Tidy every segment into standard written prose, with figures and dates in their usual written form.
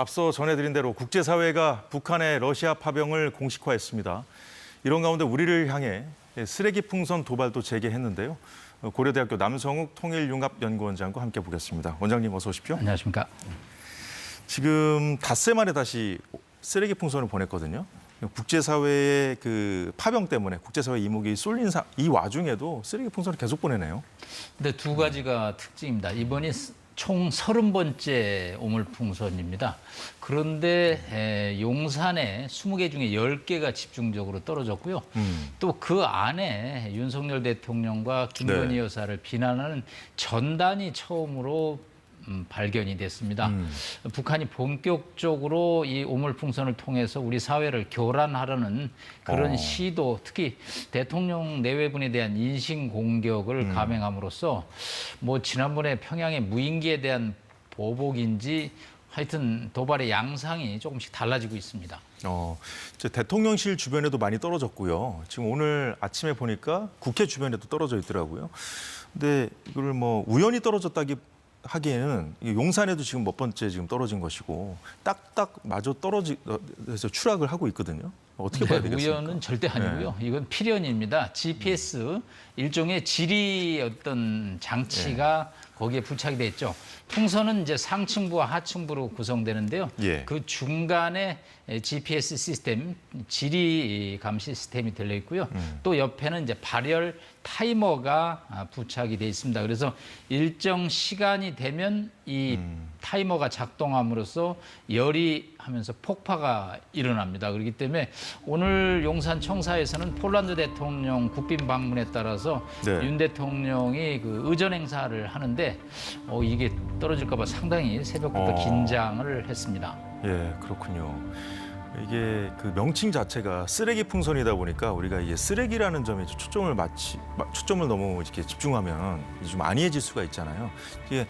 앞서 전해드린 대로 국제사회가 북한의 러시아 파병을 공식화했습니다. 이런 가운데 우리를 향해 쓰레기 풍선 도발도 재개했는데요. 고려대학교 남성욱 통일융합연구원장과 함께 보겠습니다. 원장님 어서 오십시오. 안녕하십니까. 지금 닷새 만에 다시 쓰레기 풍선을 보냈거든요. 국제사회의 그 파병 때문에 국제사회 이목이 쏠린 이 와중에도 쓰레기 풍선을 계속 보내네요. 근데 두 가지가 특징입니다. 이번이 총 30번째 오물풍선입니다. 그런데 용산에 20개 중에 10개가 집중적으로 떨어졌고요. 또 그 안에 윤석열 대통령과 김건희 여사를 비난하는 전단이 처음으로 발견이 됐습니다. 북한이 본격적으로 이 오물풍선을 통해서 우리 사회를 교란하려는 그런 시도, 특히 대통령 내외분에 대한 인신 공격을 감행함으로써 뭐 지난번에 평양의 무인기에 대한 보복인지 하여튼 도발의 양상이 조금씩 달라지고 있습니다. 이제 대통령실 주변에도 많이 떨어졌고요. 지금 오늘 아침에 보니까 국회 주변에도 떨어져 있더라고요. 근데 이걸 뭐 우연히 떨어졌다기 하기에는 용산에도 지금 몇 번째 지금 떨어진 것이고 딱딱 마저 떨어져서 추락을 하고 있거든요. 어떻게 봐야 되겠습니까? 우연은 절대 아니고요. 이건 필연입니다. GPS 일종의 지리 어떤 장치가 거기에 부착이 돼 있죠. 풍선은 이제 상층부와 하층부로 구성되는데요. 그 중간에 GPS 시스템, 지리 감 시스템이 들려 있고요. 또 옆에는 이제 발열 타이머가 부착이 돼 있습니다. 그래서 일정 시간이 되면 이 타이머가 작동함으로써 열이 하면서 폭파가 일어납니다. 그렇기 때문에 오늘 용산 청사에서는 폴란드 대통령 국빈 방문에 따라서 윤 대통령이 그 의전 행사를 하는데 이게 떨어질까 봐 상당히 새벽부터 긴장을 했습니다. 예, 그렇군요. 이게 그 명칭 자체가 쓰레기 풍선이다 보니까 우리가 이게 쓰레기라는 점에 초점을 너무 이렇게 집중하면 좀 안이해질 수가 있잖아요. 이게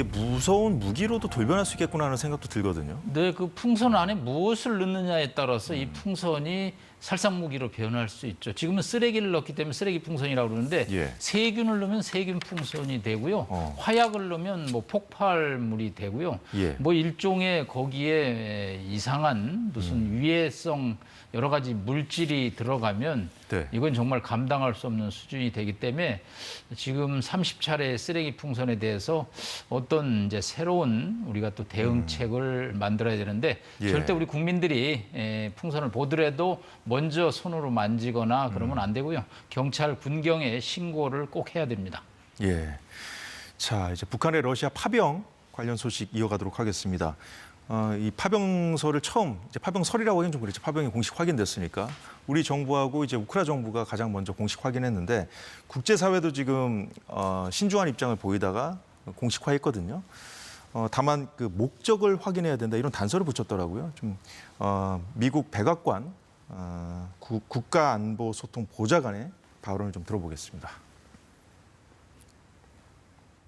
무서운 무기로도 돌변할 수 있겠구나 하는 생각도 들거든요. 네, 그 풍선 안에 무엇을 넣느냐에 따라서 이 풍선이 살상무기로 변할 수 있죠. 지금은 쓰레기를 넣기 때문에 쓰레기 풍선이라고 그러는데 세균을 넣으면 세균 풍선이 되고요. 화약을 넣으면 뭐 폭발물이 되고요. 뭐 일종의 거기에 이상한 무슨 위해성 여러 가지 물질이 들어가면 이건 정말 감당할 수 없는 수준이 되기 때문에 지금 30차례 쓰레기 풍선에 대해서 어떤 이제 새로운 우리가 또 대응책을 만들어야 되는데 절대 우리 국민들이 풍선을 보더라도 먼저 손으로 만지거나 그러면 안 되고요. 경찰, 군경에 신고를 꼭 해야 됩니다. 자, 이제 북한의 러시아 파병 관련 소식 이어가도록 하겠습니다. 이 파병설을 이제 파병설이라고 하긴 좀 그렇죠. 파병이 공식 확인됐으니까 우리 정부하고 이제 우크라이나 정부가 가장 먼저 공식 확인했는데 국제사회도 지금 신중한 입장을 보이다가 공식화했거든요. 다만 그 목적을 확인해야 된다 이런 단서를 붙였더라고요. 좀 미국 백악관 국가안보소통보좌관의 발언을 좀 들어보겠습니다.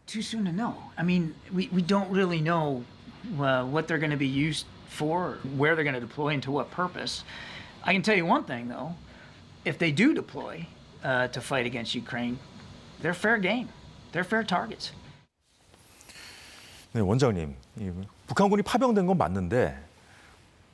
Too soon to know. I mean, we don't really know what they're going to be used for, where they're going to deploy, and to what purpose. I can tell you one thing, though. If they do deploy to fight against Ukraine, they're fair game. They're fair targets. 네, 원장님. 북한군이 파병된 건 맞는데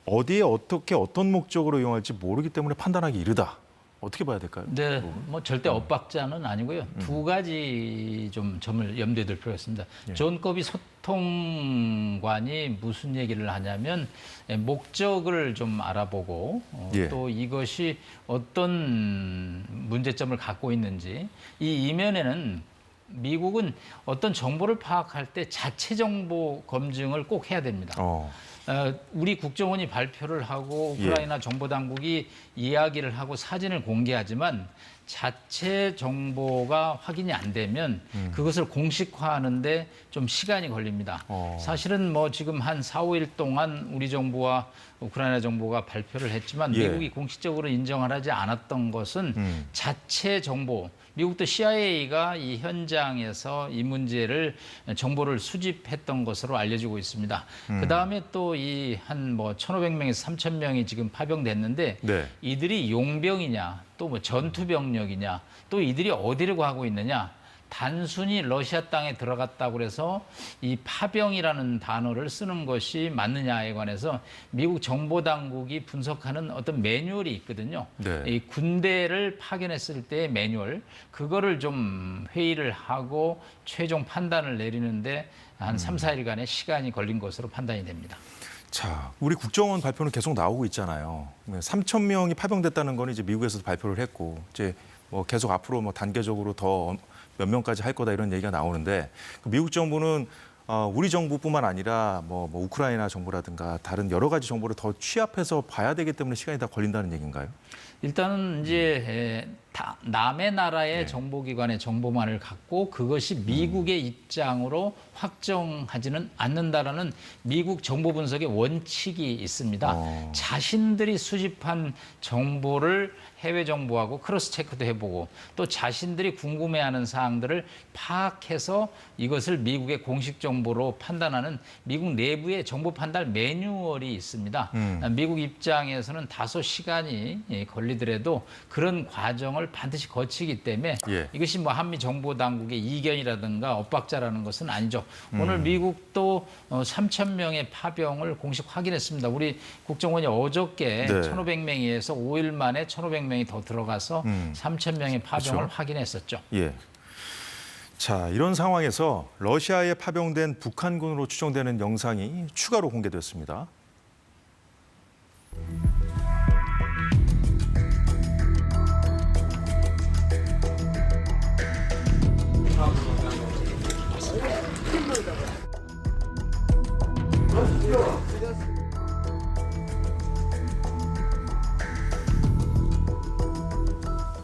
어디에 어떻게 어떤 목적으로 이용할지 모르기 때문에 판단하기 이르다. 어떻게 봐야 될까요? 네, 뭐 절대 엇박자는 아니고요. 두 가지 좀 점을 염두에 둘 필요가 있습니다. 존 커비 소통관이 무슨 얘기를 하냐면 목적을 좀 알아보고 또 이것이 어떤 문제점을 갖고 있는지 이 이면에는 미국은 어떤 정보를 파악할 때 자체 정보 검증을 꼭 해야 됩니다. 우리 국정원이 발표를 하고 우크라이나 정보당국이 이야기를 하고 사진을 공개하지만 자체 정보가 확인이 안 되면 그것을 공식화하는데 좀 시간이 걸립니다. 사실은 뭐 지금 한 4, 5일 동안 우리 정부와 우크라이나 정부가 발표를 했지만 미국이 공식적으로 인정을 하지 않았던 것은 자체 정보, 미국도 CIA가 이 현장에서 이 문제를 정보를 수집했던 것으로 알려지고 있습니다. 그다음에 또 이 한 뭐 1,500명에서 3,000명이 지금 파병됐는데 이들이 용병이냐 또 뭐 전투병력이냐 또 이들이 어디로 가고 있느냐 단순히 러시아 땅에 들어갔다고 해서 이 파병이라는 단어를 쓰는 것이 맞느냐에 관해서 미국 정보당국이 분석하는 어떤 매뉴얼이 있거든요. 네. 이 군대를 파견했을 때의 매뉴얼, 그거를 좀 회의를 하고 최종 판단을 내리는데 한 3, 4일간의 시간이 걸린 것으로 판단이 됩니다. 자, 우리 국정원 발표는 계속 나오고 있잖아요. 3천 명이 파병됐다는 건 이제 미국에서도 발표를 했고, 이제 뭐 계속 앞으로 뭐 단계적으로 더 몇 명까지 할 거다 이런 얘기가 나오는데, 미국 정부는 우리 정부뿐만 아니라 뭐 우크라이나 정부라든가 다른 여러 가지 정보를 더 취합해서 봐야 되기 때문에 시간이 다 걸린다는 얘기인가요? 일단은 이제 남의 나라의 정보기관의 정보만을 갖고 그것이 미국의 입장으로 확정하지는 않는다라는 미국 정보 분석의 원칙이 있습니다. 자신들이 수집한 정보를 해외 정보하고 크로스 체크도 해보고 또 자신들이 궁금해하는 사항들을 파악해서 이것을 미국의 공식 정보로 판단하는 미국 내부의 정보 판단 매뉴얼이 있습니다. 미국 입장에서는 다소 시간이 걸리더라도 그런 과정을 반드시 거치기 때문에 이것이 뭐 한미 정보 당국의 이견이라든가 엇박자라는 것은 아니죠. 오늘 미국도 3천 명의 파병을 공식 확인했습니다. 우리 국정원이 어저께 1,500명에서 5일 만에 1,500명이 더 들어가서 3천 명의 파병을 그렇죠. 확인했었죠. 예. 자, 이런 상황에서 러시아에 파병된 북한군으로 추정되는 영상이 추가로 공개됐습니다.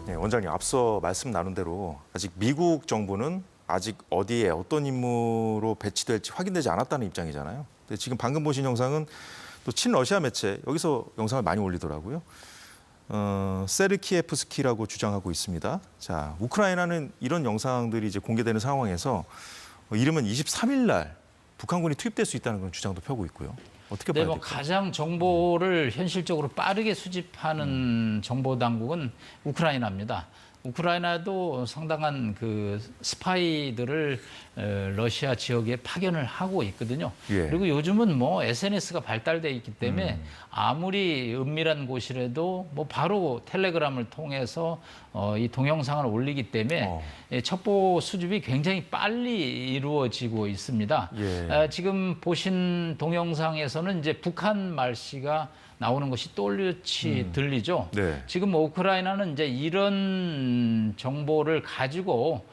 네, 원장님, 앞서 말씀 나눈 대로 아직 미국 정부는 아직 어디에 어떤 임무로 배치될지 확인되지 않았다는 입장이잖아요. 근데 지금 방금 보신 영상은 또 친러시아 매체, 여기서 영상을 많이 올리더라고요. 세르키예프스키라고 주장하고 있습니다. 자, 우크라이나는 이런 영상들이 이제 공개되는 상황에서 이르면 23일 날 북한군이 투입될 수 있다는 그런 주장도 펴고 있고요. 어떻게 봐야 될까요? 가장 정보를 현실적으로 빠르게 수집하는 정보 당국은 우크라이나입니다. 우크라이나도 상당한 그 스파이들을 러시아 지역에 파견을 하고 있거든요. 그리고 요즘은 뭐 SNS가 발달돼 있기 때문에 아무리 은밀한 곳이라도 뭐 바로 텔레그램을 통해서 이 동영상을 올리기 때문에 첩보 수집이 굉장히 빨리 이루어지고 있습니다. 지금 보신 동영상에서는 이제 북한 말씨가 나오는 것이 또렷이 들리죠. 지금 뭐 우크라이나는 이제 이런 정보를 가지고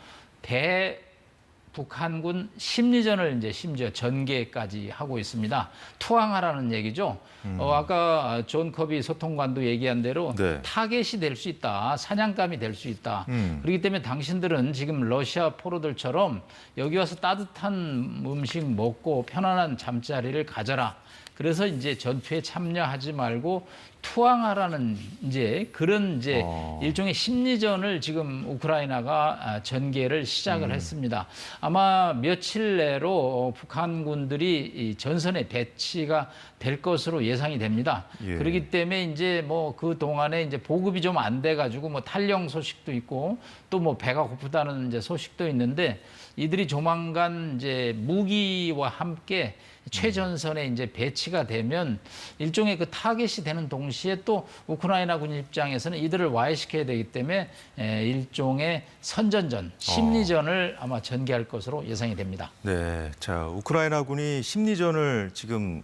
북한군 심리전을 이제 심지어 전개까지 하고 있습니다. 투항하라는 얘기죠. 아까 존 커비 소통관도 얘기한 대로 타겟이 될 수 있다. 사냥감이 될 수 있다. 그렇기 때문에 당신들은 지금 러시아 포로들처럼 여기 와서 따뜻한 음식 먹고 편안한 잠자리를 가져라. 그래서 이제 전투에 참여하지 말고 투항하라는 이제 그런 이제 일종의 심리전을 지금 우크라이나가 전개를 시작을 했습니다. 아마 며칠 내로 북한군들이 이 전선에 배치가 될 것으로 예상이 됩니다. 그렇기 때문에 이제 뭐 그 동안에 이제 보급이 좀 안 돼가지고 뭐 탈영 소식도 있고 또 뭐 배가 고프다는 이제 소식도 있는데 이들이 조만간 이제 무기와 함께 최전선에 이제 배치가 되면 일종의 그 타겟이 되는 동시에 또 우크라이나 군 입장에서는 이들을 와해시켜야 되기 때문에 일종의 선전전, 심리전을 아마 전개할 것으로 예상이 됩니다. 네, 자, 우크라이나 군이 심리전을 지금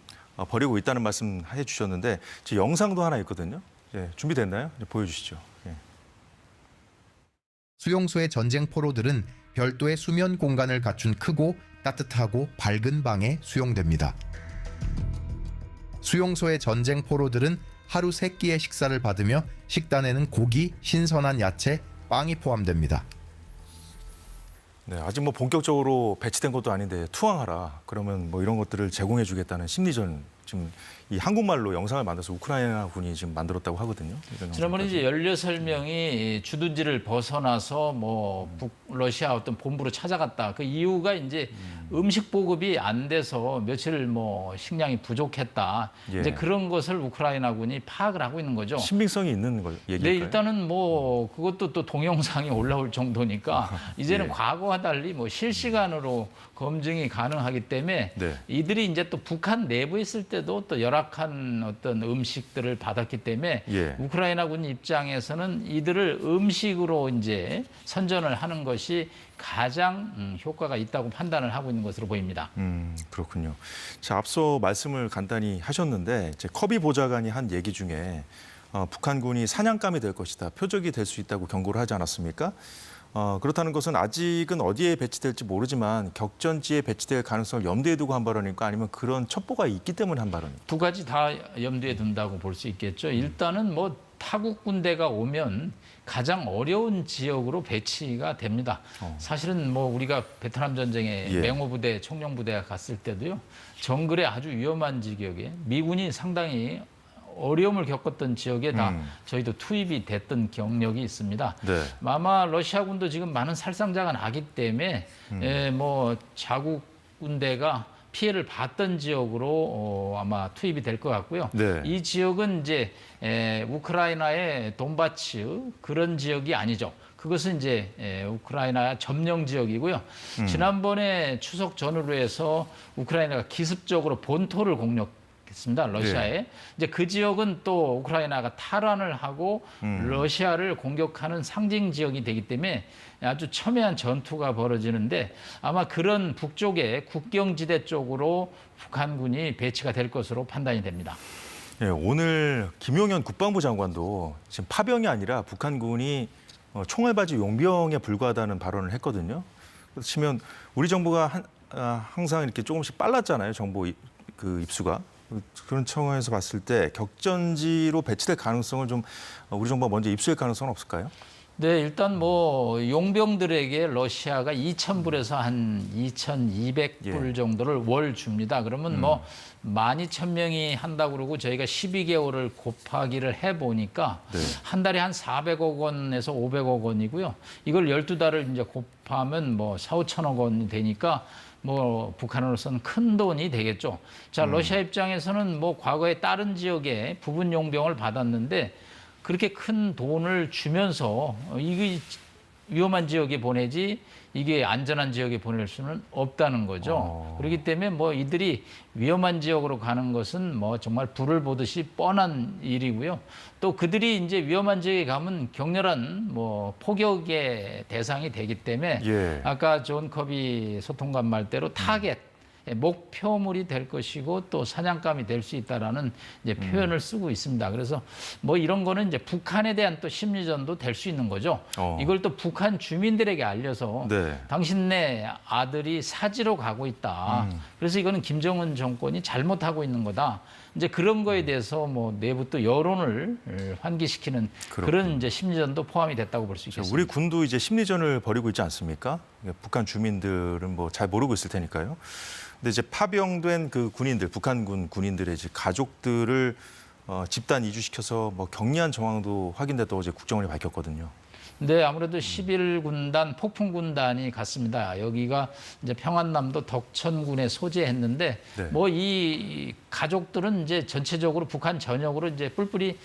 벌이고 있다는 말씀 해주셨는데 지금 영상도 하나 있거든요. 준비됐나요? 보여주시죠. 수용소의 전쟁 포로들은 별도의 수면 공간을 갖춘 크고 따뜻하고 밝은 방에 수용됩니다. 수용소의 전쟁 포로들은 하루 3끼의 식사를 받으며 식단에는 고기, 신선한 야채, 빵이 포함됩니다. 네, 아직 뭐 본격적으로 배치된 것도 아닌데 투항하라. 그러면 뭐 이런 것들을 제공해 주겠다는 심리전 지금 이 한국말로 영상을 만들어서 우크라이나 군이 지금 만들었다고 하거든요. 지난번에 이제 16명이 주둔지를 벗어나서 뭐 러시아 어떤 본부로 찾아갔다. 그 이유가 이제 음식 보급이 안 돼서 며칠 뭐 식량이 부족했다. 예. 이제 그런 것을 우크라이나군이 파악을 하고 있는 거죠. 신빙성이 있는 얘기일까요? 네, 일단은 뭐 그것도 또 동영상이 올라올 정도니까 이제는 예. 과거와 달리 뭐 실시간으로 검증이 가능하기 때문에 네. 이들이 이제 또 북한 내부에 있을 때도 또 열악한 어떤 음식들을 받았기 때문에 예. 우크라이나군 입장에서는 이들을 음식으로 이제 선전을 하는 것이 가장 효과가 있다고 판단을 하고 있는 것으로 보입니다. 그렇군요. 자, 앞서 말씀을 간단히 하셨는데 이제 커비 보좌관이 한 얘기 중에 북한군이 사냥감이 될 것이다, 표적이 될 수 있다고 경고를 하지 않았습니까? 그렇다는 것은 아직은 어디에 배치될지 모르지만 격전지에 배치될 가능성을 염두에 두고 한 발언일까, 아니면 그런 첩보가 있기 때문에 한 발언일까? 두 가지 다 염두에 둔다고 볼 수 있겠죠. 일단은 뭐 타국 군대가 오면 가장 어려운 지역으로 배치가 됩니다. 사실은 뭐 우리가 베트남 전쟁에 예. 맹호부대, 청룡부대가 갔을 때도요. 정글의 아주 위험한 지역에 미군이 상당히 어려움을 겪었던 지역에 다 저희도 투입이 됐던 경력이 있습니다. 네. 아마 러시아군도 지금 많은 살상자가 나기 때문에 뭐 자국 군대가 피해를 봤던 지역으로 아마 투입이 될 것 같고요. 네. 이 지역은 이제 우크라이나의 돈바츠 그런 지역이 아니죠. 그것은 이제 우크라이나 점령 지역이고요. 지난번에 추석 전후로 해서 우크라이나가 기습적으로 본토를 공격했습니다. 러시아에. 네. 이제 그 지역은 또 우크라이나가 탈환을 하고 러시아를 공격하는 상징 지역이 되기 때문에 아주 첨예한 전투가 벌어지는데 아마 그런 북쪽의 국경지대 쪽으로 북한군이 배치가 될 것으로 판단이 됩니다. 예, 오늘 김용현 국방부 장관도 지금 파병이 아니라 북한군이 총알바지 용병에 불과하다는 발언을 했거든요. 그래서 치면 우리 정부가 항상 이렇게 조금씩 빨랐잖아요, 정보 그 입수가. 그런 차원에서 봤을 때 격전지로 배치될 가능성을 좀 우리 정부가 먼저 입수할 가능성은 없을까요? 네, 일단 뭐 용병들에게 러시아가 2,000불에서 한 2,200불 예. 정도를 월 줍니다. 그러면 뭐 12,000명이 한다고 그러고 저희가 12개월을 곱하기를 해보니까 네. 한 달에 한 400억 원에서 500억 원이고요. 이걸 12달을 이제 곱하면 뭐 4, 5천억 원이 되니까 뭐 북한으로서는 큰 돈이 되겠죠. 자, 러시아 입장에서는 뭐 과거에 다른 지역에 부분 용병을 받았는데 그렇게 큰 돈을 주면서 이게 위험한 지역에 보내지 이게 안전한 지역에 보낼 수는 없다는 거죠. 그렇기 때문에 뭐 이들이 위험한 지역으로 가는 것은 뭐 정말 불을 보듯이 뻔한 일이고요. 또 그들이 이제 위험한 지역에 가면 격렬한 뭐 포격의 대상이 되기 때문에 예. 아까 존 커비 소통관 말대로 타겟 목표물이 될 것이고 또 사냥감이 될 수 있다라는 이제 표현을 쓰고 있습니다. 그래서 뭐 이런 거는 이제 북한에 대한 또 심리전도 될 수 있는 거죠. 이걸 또 북한 주민들에게 알려서 네. 당신네 아들이 사지로 가고 있다. 그래서 이거는 김정은 정권이 잘못하고 있는 거다. 이제 그런 거에 대해서 뭐 내부 또 여론을 환기시키는 그런 이제 심리전도 포함이 됐다고 볼 수 있겠습니다. 우리 군도 이제 심리전을 벌이고 있지 않습니까? 북한 주민들은 뭐 잘 모르고 있을 테니까요. 근데 이제 파병된 그 군인들, 북한군 군인들의 이제 가족들을 집단 이주시켜서 뭐 격리한 정황도 확인됐다고 어제 국정원이 밝혔거든요. 네, 아무래도 11군단 폭풍군단이 갔습니다. 여기가 이제 평안남도 덕천군에 소재했는데 네. 뭐 이 가족들은 이제 전체적으로 북한 전역으로 이제 뿔뿔이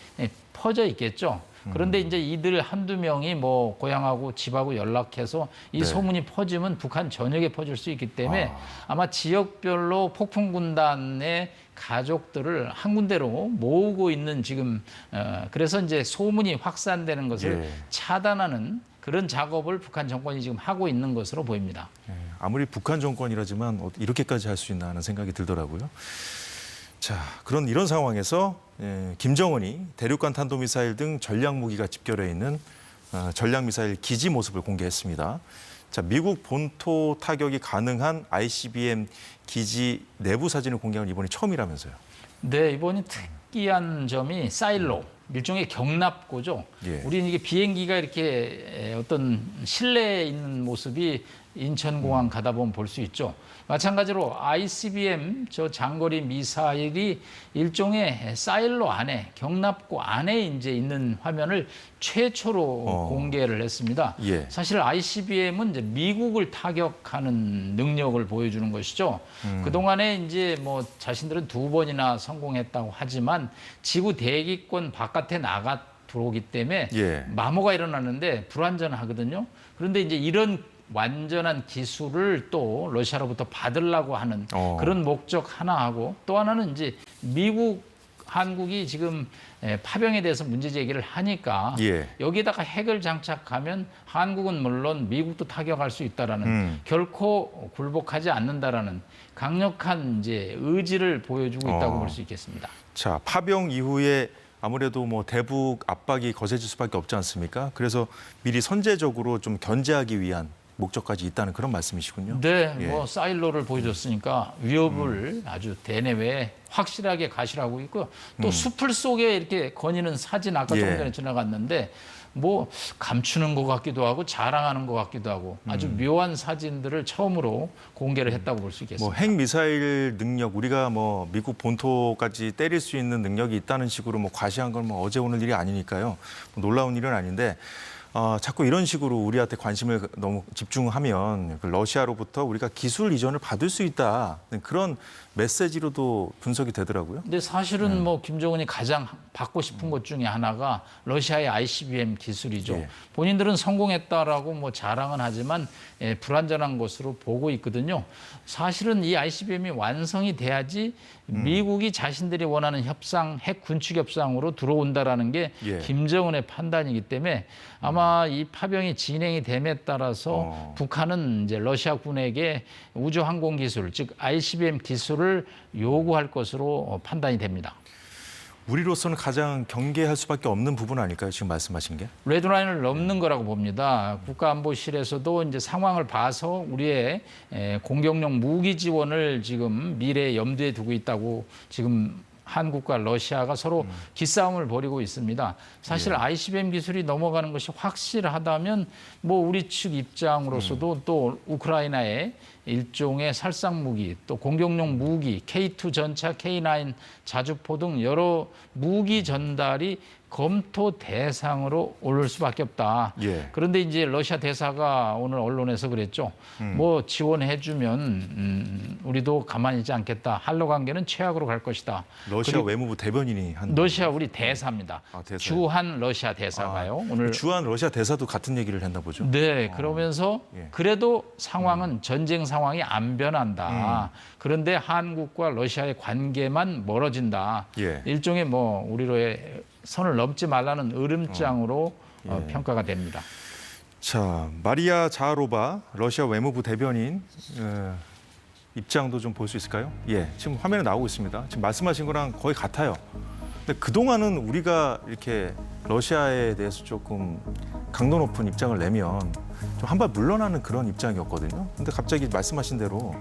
퍼져 있겠죠. 그런데 이제 이들 한두 명이 뭐 고향하고 집하고 연락해서 이 네. 소문이 퍼지면 북한 전역에 퍼질 수 있기 때문에 아마 지역별로 폭풍군단의 가족들을 한 군데로 모으고 있는 지금 그래서 이제 소문이 확산되는 것을 예. 차단하는 그런 작업을 북한 정권이 지금 하고 있는 것으로 보입니다. 아무리 북한 정권이라지만 이렇게까지 할 수 있나 하는 생각이 들더라고요. 자, 이런 상황에서 김정은이 대륙간 탄도미사일 등 전략 무기가 집결해 있는 전략 미사일 기지 모습을 공개했습니다. 자, 미국 본토 타격이 가능한 ICBM 기지 내부 사진을 공개한 이번이 처음이라면서요. 네, 이번이 특이한 점이 사일로, 일종의 경납고죠. 예. 우리는 이게 비행기가 이렇게 어떤 실내에 있는 모습이 인천공항 가다 보면 볼 수 있죠. 마찬가지로 ICBM 저 장거리 미사일이 일종의 사일로 안에 경납고 안에 이제 있는 화면을 최초로 공개를 했습니다. 예. 사실 ICBM은 이제 미국을 타격하는 능력을 보여주는 것이죠. 그동안에 이제 뭐 자신들은 2번이나 성공했다고 하지만 지구 대기권 바깥에 나가 들어오기 때문에 예. 마모가 일어나는데 불완전하거든요. 그런데 이제 이런 완전한 기술을 또 러시아로부터 받으려고 하는 그런 목적 하나하고 또 하나는 이제 미국, 한국이 지금 파병에 대해서 문제 제기를 하니까 예. 여기에다가 핵을 장착하면 한국은 물론 미국도 타격할 수 있다라는 결코 굴복하지 않는다라는 강력한 이제 의지를 보여주고 있다고 볼 수 있겠습니다. 자, 파병 이후에 아무래도 뭐 대북 압박이 거세질 수밖에 없지 않습니까? 그래서 미리 선제적으로 좀 견제하기 위한 목적까지 있다는 그런 말씀이시군요. 네, 예. 뭐 사일로를 보여줬으니까 위협을 아주 대내외에 확실하게 가시라고 있고요. 또 숲을 속에 이렇게 거니는 사진 아까 조금 예. 전에 지나갔는데 뭐 감추는 것 같기도 하고 자랑하는 것 같기도 하고 아주 묘한 사진들을 처음으로 공개를 했다고 볼 수 있겠습니다. 뭐 핵미사일 능력, 우리가 뭐 미국 본토까지 때릴 수 있는 능력이 있다는 식으로 뭐 과시한 건 뭐 어제 오늘 일이 아니니까요. 뭐 놀라운 일은 아닌데 자꾸 이런 식으로 우리한테 관심을 너무 집중하면 그 러시아로부터 우리가 기술 이전을 받을 수 있다 그런 메시지로도 분석이 되더라고요. 근데 사실은 뭐 김정은이 가장 받고 싶은 것 중에 하나가 러시아의 ICBM 기술이죠. 예. 본인들은 성공했다라고 뭐 자랑은 하지만 불완전한 것으로 보고 있거든요. 사실은 이 ICBM이 완성이 돼야지 미국이 자신들이 원하는 협상, 핵 군축 협상으로 들어온다라는 게 예. 김정은의 판단이기 때문에 아마 이 파병이 진행이 됨에 따라서 북한은 이제 러시아군에게 우주 항공 기술, 즉 ICBM 기술을 요구할 것으로 판단이 됩니다. 우리로서는 가장 경계할 수밖에 없는 부분 아닐까요? 지금 말씀하신 게? 레드라인을 넘는 거라고 봅니다. 국가안보실에서도 이제 상황을 봐서 우리의 공격용 무기 지원을 지금 미래에 염두에 두고 있다고 지금 한국과 러시아가 서로 기싸움을 벌이고 있습니다. 사실 ICBM 기술이 넘어가는 것이 확실하다면 뭐 우리 측 입장으로서도 또 우크라이나의 일종의 살상 무기, 또 공격용 무기, K2 전차, K9 자주포 등 여러 무기 전달이 검토 대상으로 오를 수밖에 없다. 예. 그런데 이제 러시아 대사가 오늘 언론에서 그랬죠. 뭐 지원해주면 우리도 가만히 있지 않겠다. 한러 관계는 최악으로 갈 것이다. 러시아 외무부 대변인이 한 러시아 우리 대사입니다. 대사요? 주한 러시아 대사가요. 오늘 주한 러시아 대사도 같은 얘기를 했나 보죠. 네, 그러면서 예. 그래도 상황은 전쟁 상황이 안 변한다. 그런데 한국과 러시아의 관계만 멀어진다. 예. 일종의 뭐 우리로의 선을 넘지 말라는 으름장으로 평가가 됩니다. 자, 마리아 자하로바 러시아 외무부 대변인 입장도 좀 볼 수 있을까요? 예, 지금 화면에 나오고 있습니다. 지금 말씀하신 거랑 거의 같아요. 근데 그동안은 우리가 이렇게 러시아에 대해서 조금 강도 높은 입장을 내면 좀 한 발 물러나는 그런 입장이었거든요. 근데 갑자기 말씀하신 대로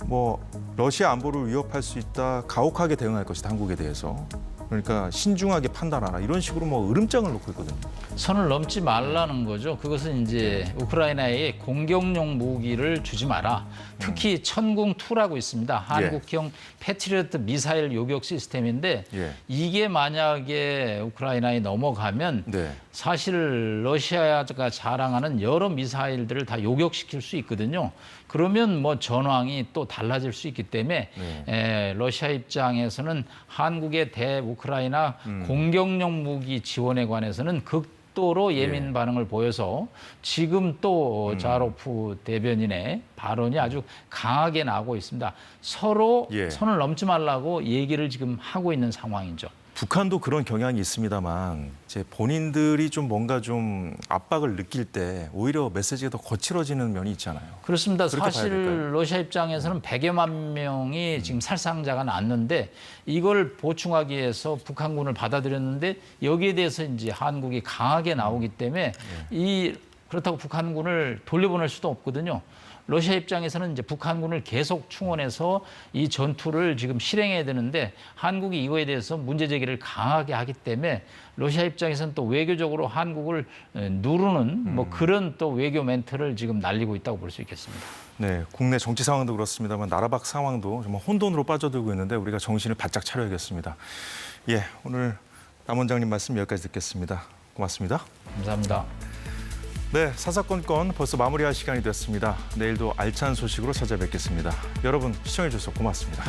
뭐 러시아 안보를 위협할 수 있다, 가혹하게 대응할 것이다, 한국에 대해서. 그러니까 신중하게 판단하라 이런 식으로 뭐 으름장을 놓고 있거든요. 선을 넘지 말라는 거죠. 그것은 이제 우크라이나에 공격용 무기를 주지 마라. 특히 천궁2라고 있습니다. 한국형 패트리어트 미사일 요격 시스템인데 이게 만약에 우크라이나에 넘어가면 사실 러시아가 자랑하는 여러 미사일들을 다 요격시킬 수 있거든요. 그러면 뭐 전황이 또 달라질 수 있기 때문에 러시아 입장에서는 한국의 대우크라이나 공격용 무기 지원에 관해서는 극도로 예민 반응을 보여서 지금 또 자하로프 대변인의 발언이 아주 강하게 나오고 있습니다. 서로 선을 넘지 말라고 얘기를 지금 하고 있는 상황이죠. 북한도 그런 경향이 있습니다만 이제 본인들이 좀 뭔가 좀 압박을 느낄 때 오히려 메시지가 더 거칠어지는 면이 있잖아요. 그렇습니다. 그렇게 봐야 사실 될까요? 러시아 입장에서는 100여만 명이 지금 살상자가 났는데 이걸 보충하기 위해서 북한군을 받아들였는데 여기에 대해서 이제 한국이 강하게 나오기 때문에 그렇다고 북한군을 돌려보낼 수도 없거든요. 러시아 입장에서는 이제 북한군을 계속 충원해서 이 전투를 지금 실행해야 되는데 한국이 이거에 대해서 문제 제기를 강하게 하기 때문에 러시아 입장에서는 또 외교적으로 한국을 누르는 뭐 그런 또 외교 멘트를 지금 날리고 있다고 볼 수 있겠습니다. 네, 국내 정치 상황도 그렇습니다만 나라 밖 상황도 정말 혼돈으로 빠져들고 있는데 우리가 정신을 바짝 차려야겠습니다. 예, 오늘 남 원장님 말씀 여기까지 듣겠습니다. 고맙습니다. 감사합니다. 네, 사사건건 벌써 마무리할 시간이 됐습니다. 내일도 알찬 소식으로 찾아뵙겠습니다. 여러분 시청해 주셔서 고맙습니다.